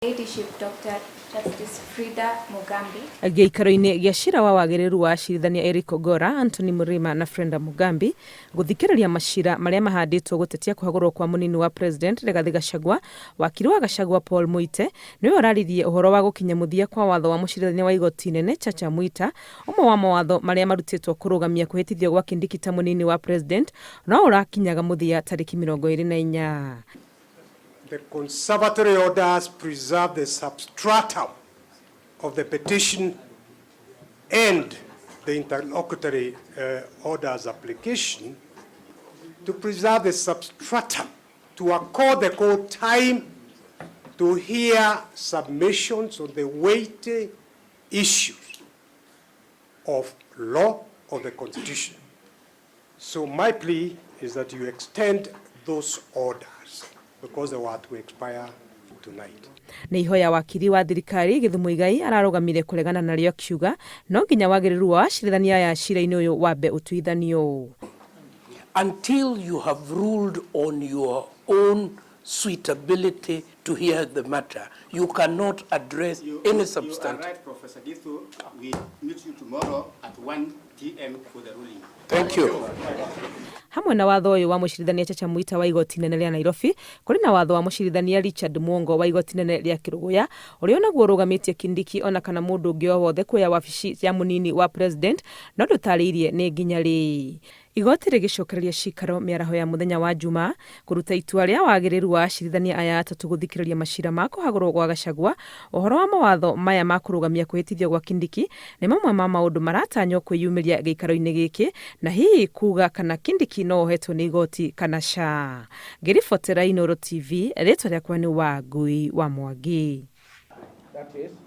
Leadership Dr. Justice Frida Mugambi. Gĩikaro-inĩ gĩa cira wa wagĩrĩru wa acirithania Eric Ogora, Anthony Murima na Frida Mugambi gũthikĩrĩria macira marĩa mahandĩtwo gũtetia kũhagũrwo kwa mũnini wa president Rigathi Gachagua. Wakiri wa Gachagua Paul Muite nĩwe ũraririe ũhoro wa gũkinya mũthia kwa watho wa mũcirithania wa igoti inene Chacha Mwita, ũmwe wa mawatho marĩa marutĩtwo kũrũgamia kwĩhĩtithio gwa Kindiki ta mũnini wa president no ũrakinyaga mũthia tarĩki 24. The conservatory orders preserve the substratum of the petition and the interlocutory orders application to preserve the substratum, to accord the court time to hear submissions on the weighty issues of law of the Constitution. So my plea is that you extend those orders, because they were to expire tonight. Nĩ ihoya wakiri wa thirikari Githumu Igai ararũgamire kũregana narĩo akiuga no nginya wagĩrĩru wa acirithania ya cira-inĩ ũyũ wambe ũtuithanio. Until you have ruled on your own suitability to hear the matter, you cannot address any substance. You are right, Professor Kithure. We meet you tomorrow at 1 p.m. for the ruling. Thank you. Hamwe na watho ũyũ wa mũcirithania Chacha Mwita wa igoti inene rĩa Nairobi, kũrĩ na watho wa mũcirithania Richard Mwongo wa igoti inene rĩa Kĩrũgũya, ũrĩa onaguo ũrũgamĩtie Kindiki ona kana mũndũ ũngĩ o wothe kuoya wabici ya mũnini wa president no ndũtarĩirie nĩ nginya rĩ. Igoti rĩgĩcokereria cikaro mĩaraho ya mũthenya wa Juma kũruta itua rĩa wagĩrĩru wa acirithania aya atatũ gũthikĩrĩria macira ma kũhagũrwo gwa Gachagua. Ũhoro wa mawatho maya ma kũrũgamia kwĩhĩtithio gwa Kindiki nĩ mamwe ma maũndũ maratanywo kwĩyumĩria gĩikaro-inĩ gĩkĩ na hihi kuga kana Kindiki no ohetwo nĩ igoti kana ca. Ngĩribotera Inooro TV, rĩtwa rĩakwa nĩ Wangui wa Mwangi.